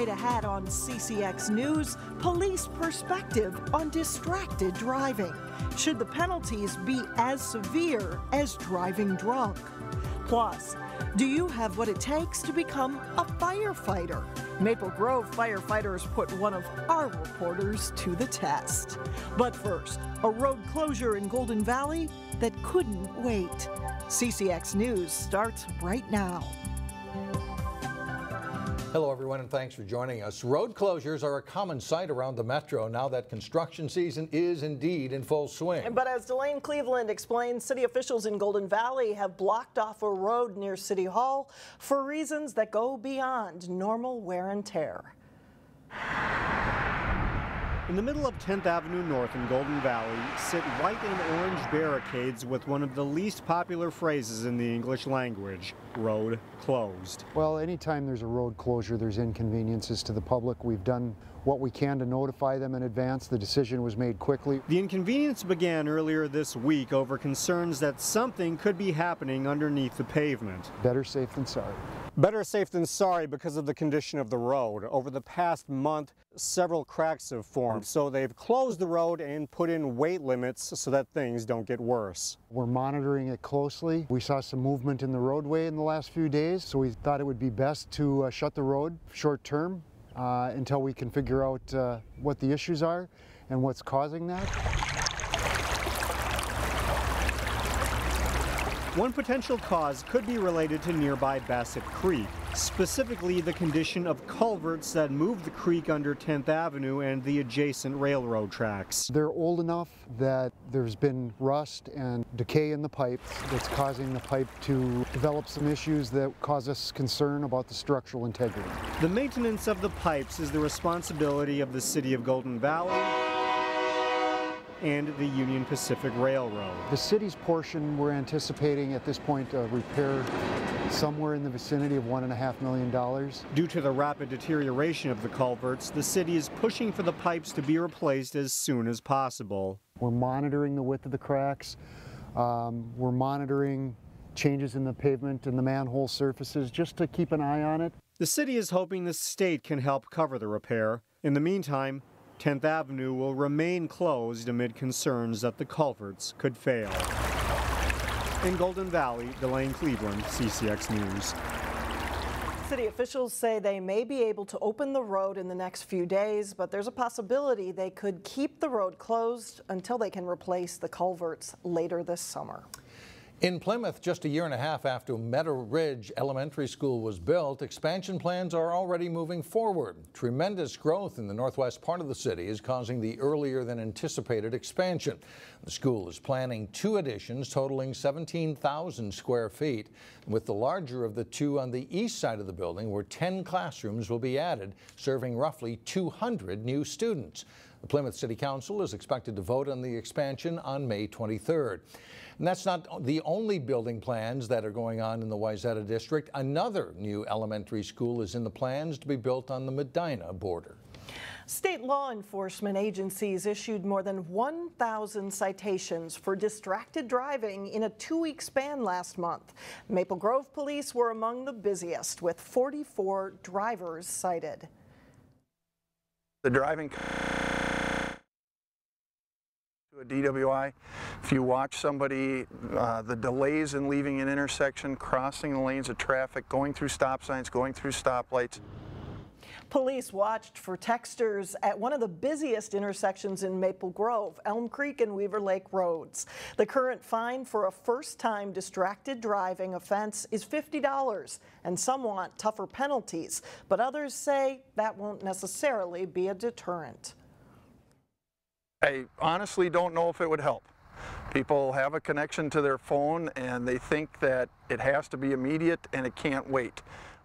Straight ahead on CCX News, police perspective on distracted driving. Should the penalties be as severe as driving drunk? Plus, do you have what it takes to become a firefighter? Maple Grove firefighters put one of our reporters to the test. But first, a road closure in Golden Valley that couldn't wait. CCX News starts right now. Hello everyone and thanks for joining us. Road closures are a common sight around the metro now that construction season is indeed in full swing. But as Delane Cleveland explains, city officials in Golden Valley have blocked off a road near City Hall for reasons that go beyond normal wear and tear. In the middle of 10th Avenue North in Golden Valley sit white and orange barricades with one of the least popular phrases in the English language, road closed. Well, anytime there's a road closure, there's inconveniences to the public. We've done what we can to notify them in advance. The decision was made quickly. The inconvenience began earlier this week over concerns that something could be happening underneath the pavement. Better safe than sorry. Better safe than sorry because of the condition of the road. Over the past month, several cracks have formed, so they've closed the road and put in weight limits so that things don't get worse. We're monitoring it closely. We saw some movement in the roadway in the last few days, so we thought it would be best to shut the road short term until we can figure out what the issues are and what's causing that. One potential cause could be related to nearby Bassett Creek, specifically the condition of culverts that move the creek under 10th Avenue and the adjacent railroad tracks. They're old enough that there's been rust and decay in the pipes that's causing the pipe to develop some issues that cause us concern about the structural integrity. The maintenance of the pipes is the responsibility of the City of Golden Valley and the Union Pacific Railroad. The city's portion, we're anticipating at this point a repair somewhere in the vicinity of $1.5 million. Due to the rapid deterioration of the culverts, the city is pushing for the pipes to be replaced as soon as possible. We're monitoring the width of the cracks. We're monitoring changes in the pavement and the manhole surfaces just to keep an eye on it. The city is hoping the state can help cover the repair. In the meantime, 10th Avenue will remain closed amid concerns that the culverts could fail. In Golden Valley, Delane Cleveland, CCX News. City officials say they may be able to open the road in the next few days, but there's a possibility they could keep the road closed until they can replace the culverts later this summer. In Plymouth, just a year and a half after Meadow Ridge Elementary School was built, expansion plans are already moving forward. Tremendous growth in the northwest part of the city is causing the earlier than anticipated expansion. The school is planning 2 additions totaling 17,000 square feet, with the larger of the 2 on the east side of the building where 10 classrooms will be added, serving roughly 200 new students. The Plymouth City Council is expected to vote on the expansion on May 23rd. And that's not the only building plans that are going on in the Wayzata district. Another new elementary school is in the plans to be built on the Medina border. State law enforcement agencies issued more than 1,000 citations for distracted driving in a 2-week span last month. Maple Grove police were among the busiest, with 44 drivers cited. The driving to a DWI, if you watch somebody, the delays in leaving an intersection, crossing the lanes of traffic, going through stop signs, going through stoplights. Police watched for texters at one of the busiest intersections in Maple Grove, Elm Creek and Weaver Lake Roads. The current fine for a first-time distracted driving offense is $50, and some want tougher penalties, but others say that won't necessarily be a deterrent. I honestly don't know if it would help. People have a connection to their phone and they think that it has to be immediate and it can't wait.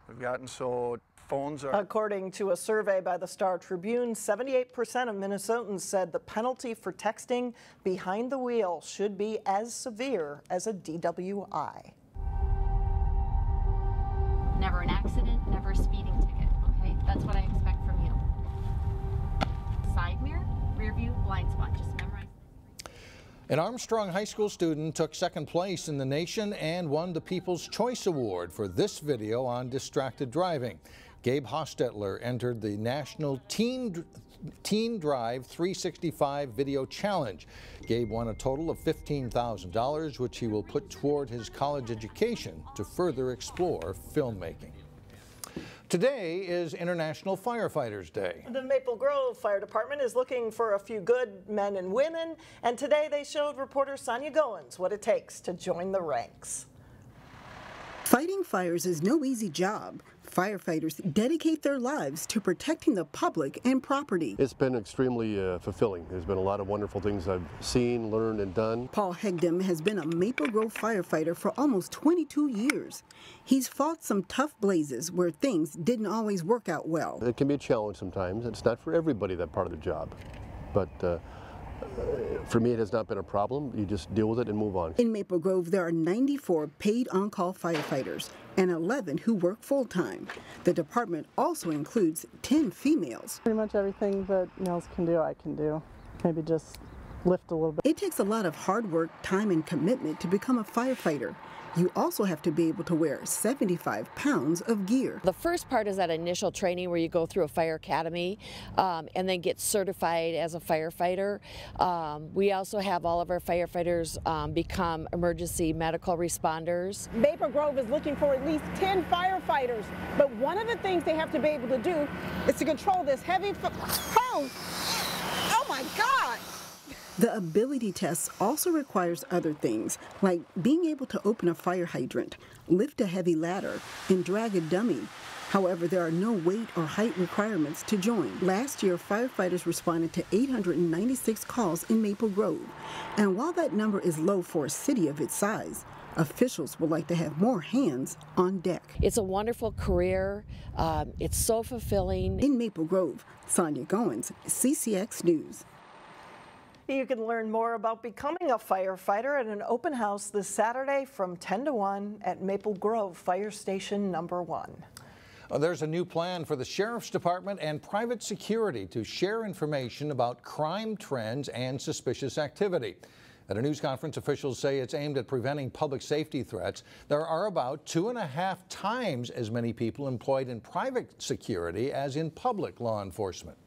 We've gotten so phones are... According to a survey by the Star Tribune, 78% of Minnesotans said the penalty for texting behind the wheel should be as severe as a DWI. Never an accident, never a speeding ticket, okay? That's what I expect from you. Side mirror, rear view, blind spot, just memorize. An Armstrong High School student took second place in the nation and won the People's Choice Award for this video on distracted driving. Gabe Hostetler entered the National Teen Drive 365 Video Challenge. Gabe won a total of $15,000, which he will put toward his college education to further explore filmmaking. Today is International Firefighters Day. The Maple Grove Fire Department is looking for a few good men and women, and today they showed reporter Sonia Goins what it takes to join the ranks. Fighting fires is no easy job. Firefighters dedicate their lives to protecting the public and property. It's been extremely fulfilling. There's been a lot of wonderful things I've seen, learned, and done. Paul Hegdem has been a Maple Grove firefighter for almost 22 years. He's fought some tough blazes where things didn't always work out well. It can be a challenge sometimes. It's not for everybody that part of the job. But for me, it has not been a problem. You just deal with it and move on. In Maple Grove, there are 94 paid on-call firefighters and 11 who work full-time. The department also includes 10 females. Pretty much everything that males can do, I can do. Maybe just lift a little bit. It takes a lot of hard work, time, and commitment to become a firefighter. You also have to be able to wear 75 pounds of gear. The first part is that initial training where you go through a fire academy and then get certified as a firefighter. We also have all of our firefighters become emergency medical responders. Maple Grove is looking for at least 10 firefighters, but one of the things they have to be able to do is to control this heavy hose. Oh my God! The ability test also requires other things, like being able to open a fire hydrant, lift a heavy ladder, and drag a dummy. However, there are no weight or height requirements to join. Last year, firefighters responded to 896 calls in Maple Grove. And while that number is low for a city of its size, officials would like to have more hands on deck. It's a wonderful career. It's so fulfilling. In Maple Grove, Sonia Goins, CCX News. You can learn more about becoming a firefighter at an open house this Saturday from 10 to 1 at Maple Grove Fire Station number 1. There's a new plan for the Sheriff's Department and private security to share information about crime trends and suspicious activity. At a news conference, officials say it's aimed at preventing public safety threats. There are about 2.5 times as many people employed in private security as in public law enforcement.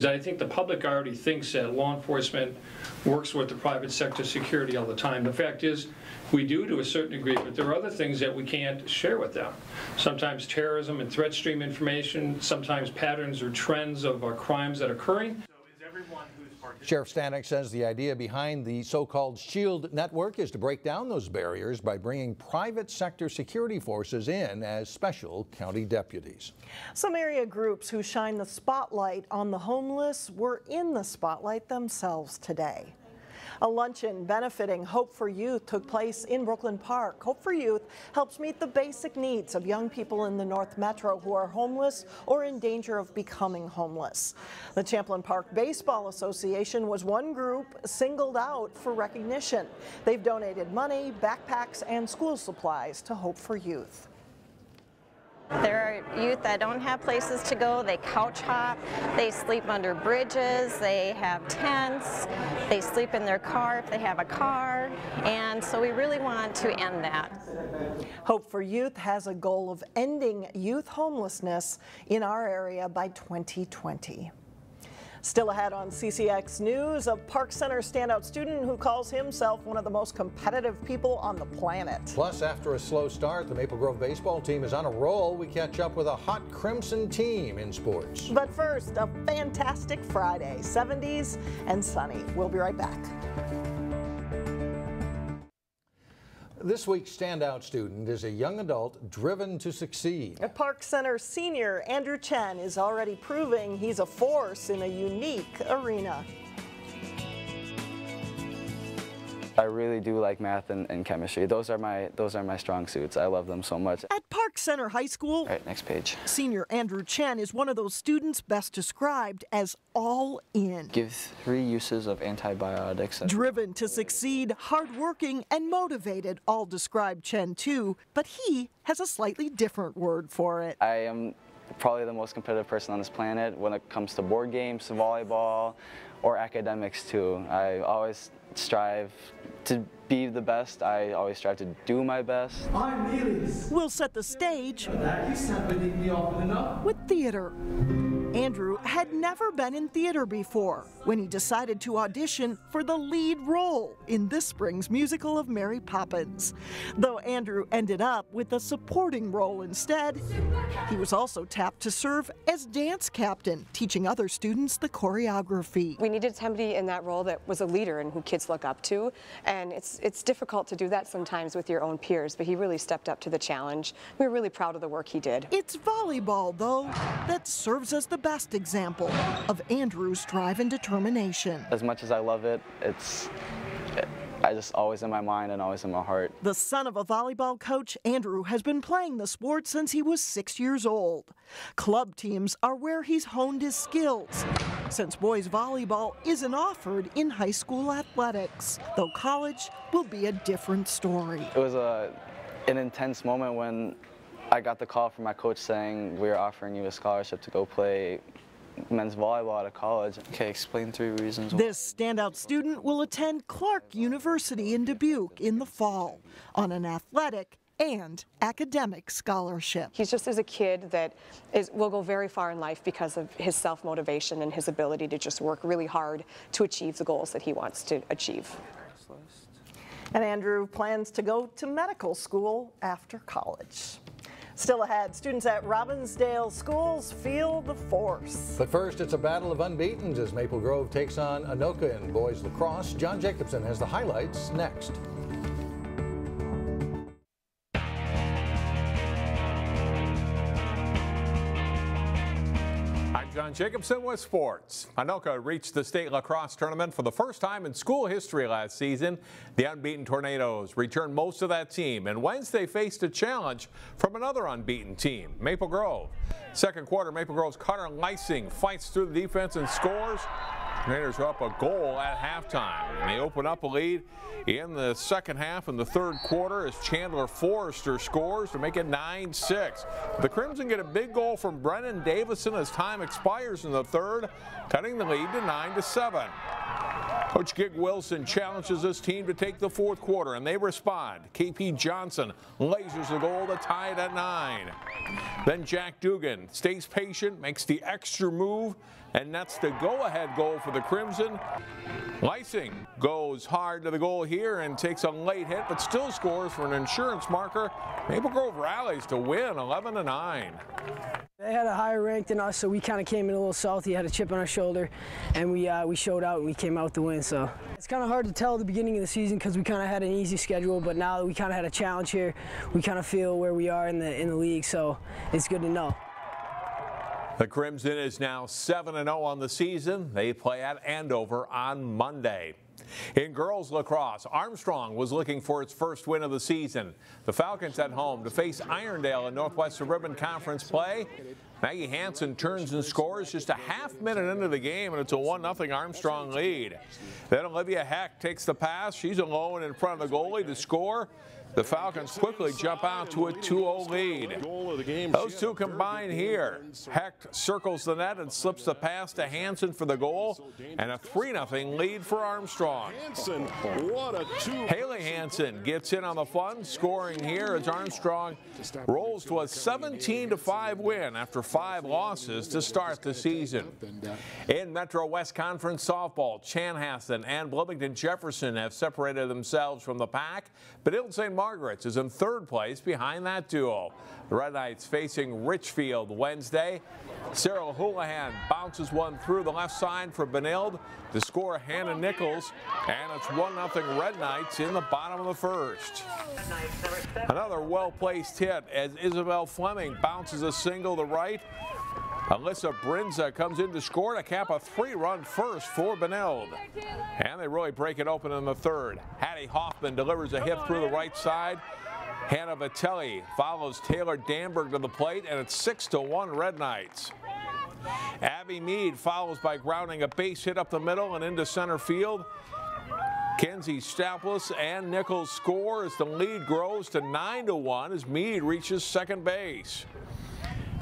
I think the public already thinks that law enforcement works with the private sector security all the time. The fact is, we do to a certain degree, but there are other things that we can't share with them. Sometimes terrorism and threat stream information, sometimes patterns or trends of crimes that are occurring. Sheriff Stanek says the idea behind the so-called SHIELD network is to break down those barriers by bringing private sector security forces in as special county deputies. Some area groups who shine the spotlight on the homeless were in the spotlight themselves today. A luncheon benefiting Hope for Youth took place in Brooklyn Park. Hope for Youth helps meet the basic needs of young people in the North Metro who are homeless or in danger of becoming homeless. The Champlain Park Baseball Association was one group singled out for recognition. They've donated money, backpacks, and school supplies to Hope for Youth. There are youth that don't have places to go. They couch hop, they sleep under bridges, they have tents, they sleep in their car if they have a car, and so we really want to end that. Hope for Youth has a goal of ending youth homelessness in our area by 2020. Still ahead on CCX News, a Park Center standout student who calls himself one of the most competitive people on the planet. Plus, after a slow start, the Maple Grove baseball team is on a roll. We catch up with a hot Crimson team in sports. But first, a fantastic Friday, 70s and sunny. We'll be right back. This week's standout student is a young adult driven to succeed. A Park Center senior, Andrew Chen, is already proving he's a force in a unique arena. I really do like math and chemistry. Those are my strong suits. I love them so much. At Park Center High School, all right, next page. Senior Andrew Chen is one of those students best described as all in. Give 3 uses of antibiotics. Driven to succeed, hardworking, and motivated all describe Chen too, but he has a slightly different word for it. I am probably the most competitive person on this planet when it comes to board games, volleyball, or academics too. I always strive to be the best. I always strive to do my best. We'll set the stage with theater. Andrew had never been in theater before when he decided to audition for the lead role in this spring's musical of Mary Poppins. Though Andrew ended up with a supporting role instead, he was also tapped to serve as dance captain, teaching other students the choreography. We needed somebody in that role that was a leader and who kids look up to, and it's difficult to do that sometimes with your own peers, but he really stepped up to the challenge. We were really proud of the work he did. It's volleyball, though, that serves as the best example of Andrew's drive and determination. As much as I love it, I just always in my mind and always in my heart. The son of a volleyball coach, Andrew has been playing the sport since he was 6 years old. Club teams are where he's honed his skills, since boys volleyball isn't offered in high school athletics, though college will be a different story. It was an intense moment when I got the call from my coach saying, we're offering you a scholarship to go play men's volleyball at a college. Okay, explain 3 reasons why. This standout student will attend Clark University in Dubuque in the fall on an athletic and academic scholarship. He just is a kid that will go very far in life because of his self-motivation and his ability to just work really hard to achieve the goals that he wants to achieve. And Andrew plans to go to medical school after college. Still ahead, students at Robbinsdale schools feel the force. But first, it's a battle of unbeatens as Maple Grove takes on Anoka in boys lacrosse. John Jacobson has the highlights next. John Jacobson with sports. Anoka reached the state lacrosse tournament for the first time in school history last season. The unbeaten Tornadoes returned most of that team, and Wednesday faced a challenge from another unbeaten team, Maple Grove. Second quarter, Maple Grove's Carter Lysing fights through the defense and scores. Tornadoes are up a goal at halftime, and they open up a lead in the second half in the third quarter as Chandler Forrester scores to make it 9-6. The Crimson get a big goal from Brennan Davison as time expires in the third, cutting the lead to 9-7. Coach Gig Wilson challenges his team to take the fourth quarter, and they respond. KP Johnson lasers the goal to tie it at 9. Then Jack Dugan stays patient, makes the extra move, and that's the go-ahead goal for the Crimson. Lysing goes hard to the goal here and takes a late hit, but still scores for an insurance marker. Maple Grove rallies to win 11-9. They had a higher rank than us, so we kind of came in a little salty, had a chip on our shoulder, and we showed out and we came out to win. So it's kind of hard to tell at the beginning of the season because we kind of had an easy schedule, but now that we kind of had a challenge here, we kind of feel where we are in the league, so it's good to know. The Crimson is now 7-0 on the season. They play at Andover on Monday. In girls lacrosse, Armstrong was looking for its first win of the season. The Falcons at home to face Irondale in Northwest Suburban Conference play. Maggie Hansen turns and scores just a half-minute into the game, and it's a 1-0 Armstrong lead. Then Olivia Heck takes the pass. She's alone in front of the goalie to score. The Falcons quickly jump out to a 2-0 lead. Those two combine here. Hecht circles the net and slips the pass to Hansen for the goal, and a 3-0 lead for Armstrong. Haley Hansen gets in on the fun, scoring here as Armstrong rolls to a 17-5 win after 5 losses to start the season. In Metro West Conference softball, Chanhassen and Bloomington Jefferson have separated themselves from the pack, but Benilde St. Margaret's is in third place behind that duo. The Red Knights facing Richfield Wednesday. Cyril Houlihan bounces one through the left side for Benilde to score Hannah Nichols, and it's 1-0 Red Knights in the bottom of the first. Another well-placed hit as Isabel Fleming bounces a single to right. Alyssa Brinza comes in to score to cap a 3-run first for Benilde. And they really break it open in the third. Hattie Hoffman delivers a hit through the right side. Hannah Vitelli follows Taylor Danberg to the plate, and it's 6-1 Red Knights. Abby Mead follows by grounding a base hit up the middle and into center field. Kenzie Staples and Nichols score as the lead grows to 9-1 as Mead reaches second base.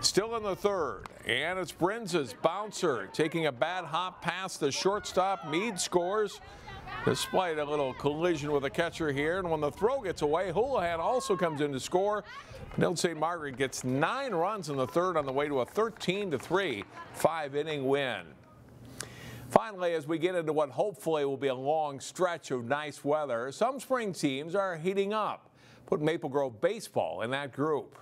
Still in the third, and it's Brinz's bouncer taking a bad hop past the shortstop. Meade scores despite a little collision with the catcher here, and when the throw gets away, Houlihan also comes in to score. Benilde St. Margaret gets 9 runs in the third on the way to a 13-3 5-inning win. Finally, as we get into what hopefully will be a long stretch of nice weather, some spring teams are heating up. Put Maple Grove baseball in that group.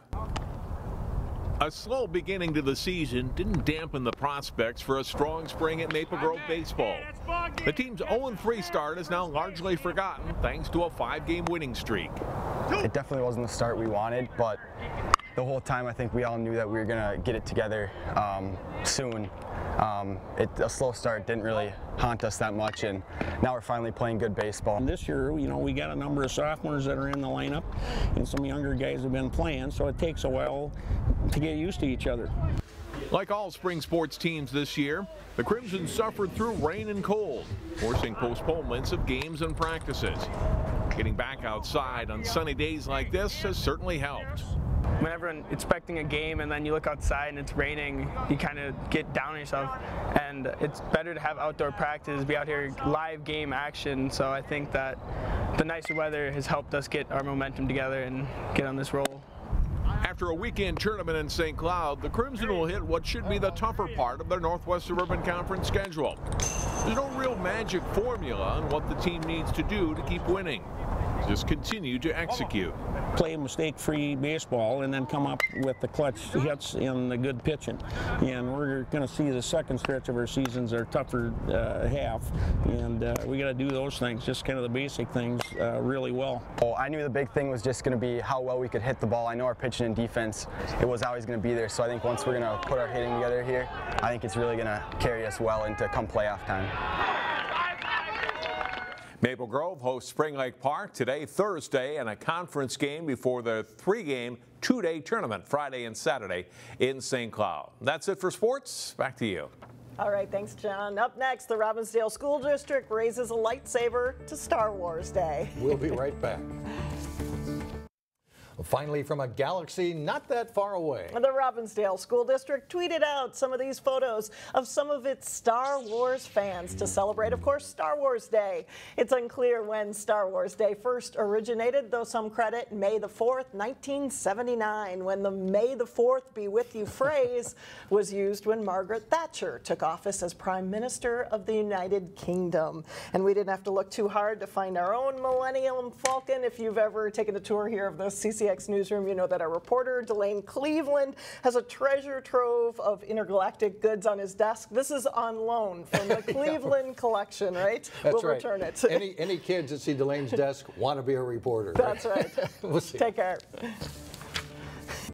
A slow beginning to the season didn't dampen the prospects for a strong spring at Maple Grove baseball. The team's 0-3 start is now largely forgotten thanks to a 5-game winning streak. It definitely wasn't the start we wanted, but the whole time I think we all knew that we were going to get it together soon. A slow start didn't really haunt us that much, and now we're finally playing good baseball. This year, you know, we got a number of sophomores that are in the lineup, and some younger guys have been playing, so it takes a while to get used to each other. Like all spring sports teams this year, the Crimson suffered through rain and cold, forcing postponements of games and practices. Getting back outside on sunny days like this has certainly helped. When everyone's expecting a game and then you look outside and it's raining, you kind of get down on yourself, and it's better to have outdoor practice, be out here live game action. So I think that the nicer weather has helped us get our momentum together and get on this roll. After a weekend tournament in St. Cloud, the Crimson will hit what should be the tougher part of their Northwest Suburban Conference schedule. There's no real magic formula on what the team needs to do to keep winning. Just continue to execute. Play mistake-free baseball and then come up with the clutch hits and the good pitching. And we're going to see the second stretch of our seasons, our tougher half, and we got to do those things, just kind of the basic things, really well. Well, I knew the big thing was just going to be how well we could hit the ball. I know our pitching and defense, it was always going to be there. So I think once we're going to put our hitting together here, I think it's really going to carry us well into come playoff time. Maple Grove hosts Spring Lake Park today, Thursday, and a conference game before the 3-game, 2-day tournament Friday and Saturday in St. Cloud. That's it for sports. Back to you. All right, thanks, John. Up next, the Robbinsdale School District raises a lightsaber to Star Wars Day. We'll be right back. Finally, from a galaxy not that far away. The Robbinsdale School District tweeted out some of these photos of some of its Star Wars fans to celebrate, of course, Star Wars Day. It's unclear when Star Wars Day first originated, though some credit May the 4th, 1979, when the May the 4th be with you phrase was used when Margaret Thatcher took office as Prime Minister of the United Kingdom. And we didn't have to look too hard to find our own Millennium Falcon. If you've ever taken a tour here of the CCX Newsroom, you know that our reporter, Delane Cleveland, has a treasure trove of intergalactic goods on his desk. This is on loan from the Cleveland collection, right? That's we'll right. Return it. Any kids that see Delane's desk want to be a reporter. That's right. We'll see. Take care.